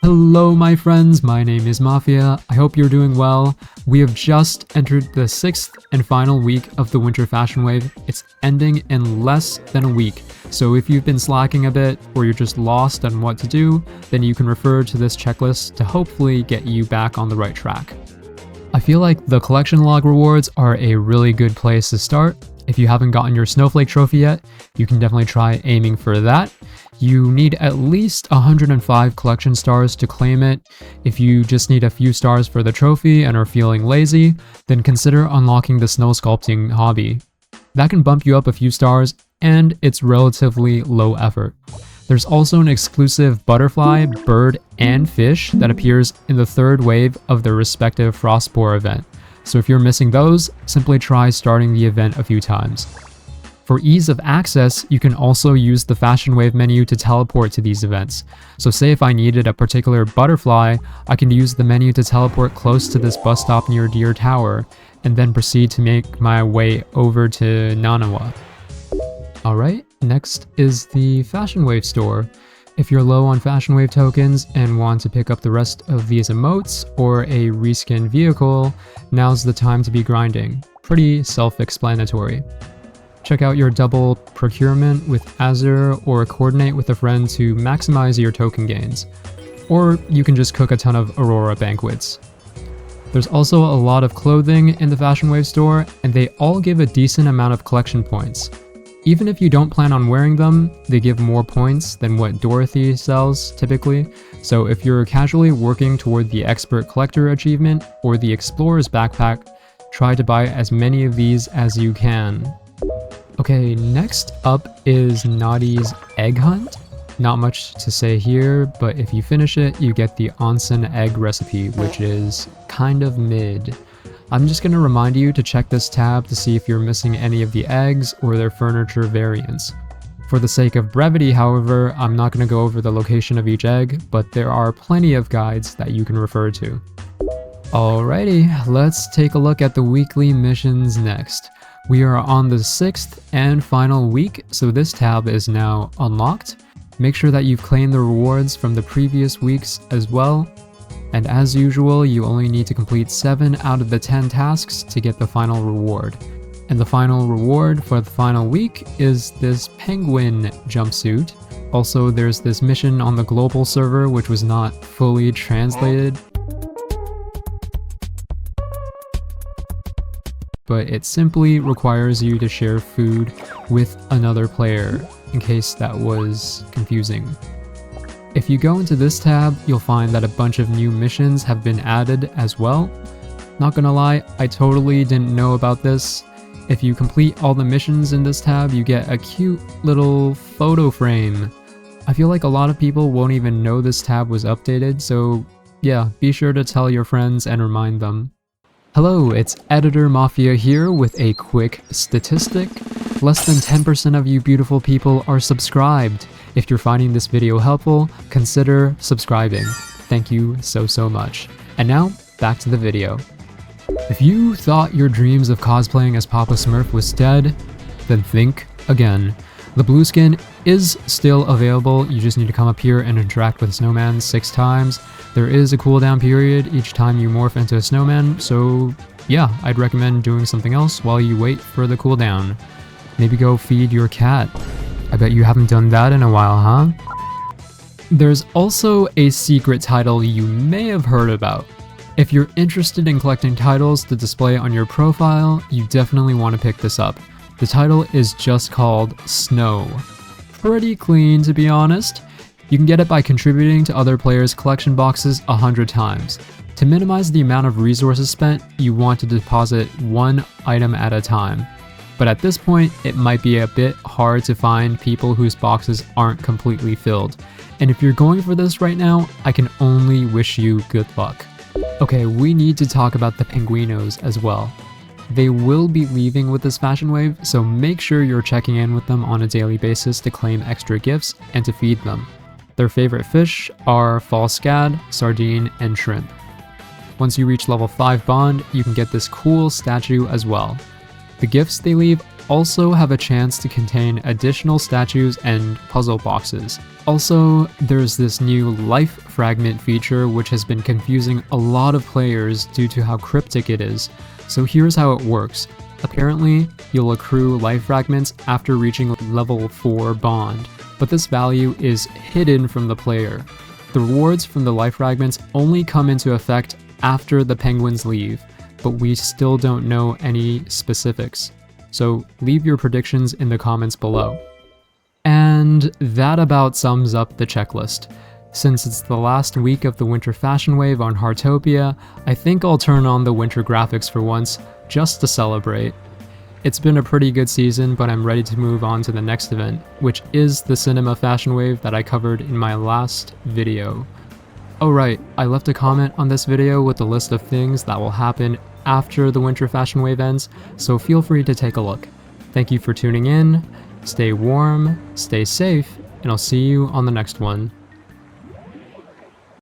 Hello my friends, my name is Mafia. I hope you're doing well. We have just entered the 6th and final week of the winter fashion wave. It's ending in less than a week. So if you've been slacking a bit or you're just lost on what to do, then you can refer to this checklist to hopefully get you back on the right track. I feel like the collection log rewards are a really good place to start. If you haven't gotten your Snowflake trophy yet, you can definitely try aiming for that. You need at least 105 collection stars to claim it. If you just need a few stars for the trophy and are feeling lazy, then consider unlocking the snow sculpting hobby. That can bump you up a few stars, and it's relatively low effort. There's also an exclusive butterfly, bird, and fish that appears in the third wave of their respective Frostbite event. So if you're missing those, simply try starting the event a few times. For ease of access, you can also use the Fashionwave menu to teleport to these events. So say if I needed a particular butterfly, I can use the menu to teleport close to this bus stop near Deer Tower, and then proceed to make my way over to Nanawa. Alright, next is the Fashionwave store. If you're low on Fashionwave tokens and want to pick up the rest of these emotes or a reskin vehicle, now's the time to be grinding. Pretty self-explanatory. Check out your double procurement with Azure or coordinate with a friend to maximize your token gains. Or you can just cook a ton of Aurora banquets. There's also a lot of clothing in the Fashionwave store, and they all give a decent amount of collection points. Even if you don't plan on wearing them, they give more points than what Dorothy sells typically, so if you're casually working toward the Expert Collector achievement or the Explorer's backpack, try to buy as many of these as you can. Okay, next up is Naughty's Egg Hunt. Not much to say here, but if you finish it, you get the onsen egg recipe, which is kind of mid. I'm just going to remind you to check this tab to see if you're missing any of the eggs or their furniture variants. For the sake of brevity, however, I'm not going to go over the location of each egg, but there are plenty of guides that you can refer to. Alrighty, let's take a look at the weekly missions next. We are on the 6th and final week, so this tab is now unlocked. Make sure that you've claimed the rewards from the previous weeks as well. And as usual, you only need to complete 7 out of the 10 tasks to get the final reward. And the final reward for the final week is this penguin jumpsuit. Also, there's this mission on the global server which was not fully translated, but it simply requires you to share food with another player, in case that was confusing. If you go into this tab, you'll find that a bunch of new missions have been added as well. Not gonna lie, I totally didn't know about this. If you complete all the missions in this tab, you get a cute little photo frame. I feel like a lot of people won't even know this tab was updated, so yeah, be sure to tell your friends and remind them. Hello, it's Editor Mafia here with a quick statistic. Less than 10% of you beautiful people are subscribed. If you're finding this video helpful, consider subscribing. Thank you so much. And now, back to the video. If you thought your dreams of cosplaying as Papa Smurf was dead, then think again. The blue skin is still available, you just need to come up here and interact with Snowman 6 times. There is a cooldown period each time you morph into a snowman, so yeah, I'd recommend doing something else while you wait for the cooldown. Maybe go feed your cat. I bet you haven't done that in a while, huh? There's also a secret title you may have heard about. If you're interested in collecting titles to display on your profile, you definitely want to pick this up. The title is just called Snow. Pretty clean, to be honest. You can get it by contributing to other players' collection boxes 100 times. To minimize the amount of resources spent, you want to deposit one item at a time. But at this point, it might be a bit hard to find people whose boxes aren't completely filled. And if you're going for this right now, I can only wish you good luck. Okay, we need to talk about the Penguinos as well. They will be leaving with this fashion wave, so make sure you're checking in with them on a daily basis to claim extra gifts and to feed them. Their favorite fish are fall scad, sardine, and shrimp. Once you reach level 5 bond, you can get this cool statue as well. The gifts they leave also have a chance to contain additional statues and puzzle boxes. Also, there's this new life fragment feature which has been confusing a lot of players due to how cryptic it is. So here's how it works. Apparently, you'll accrue life fragments after reaching level 4 bond, but this value is hidden from the player. The rewards from the life fragments only come into effect after the penguins leave, but we still don't know any specifics. So leave your predictions in the comments below. And that about sums up the checklist. Since it's the last week of the winter fashion wave on Heartopia, I think I'll turn on the winter graphics for once, just to celebrate. It's been a pretty good season, but I'm ready to move on to the next event, which is the cinema fashion wave that I covered in my last video. Oh right, I left a comment on this video with a list of things that will happen after the winter fashion wave ends, so feel free to take a look. Thank you for tuning in, stay warm, stay safe, and I'll see you on the next one.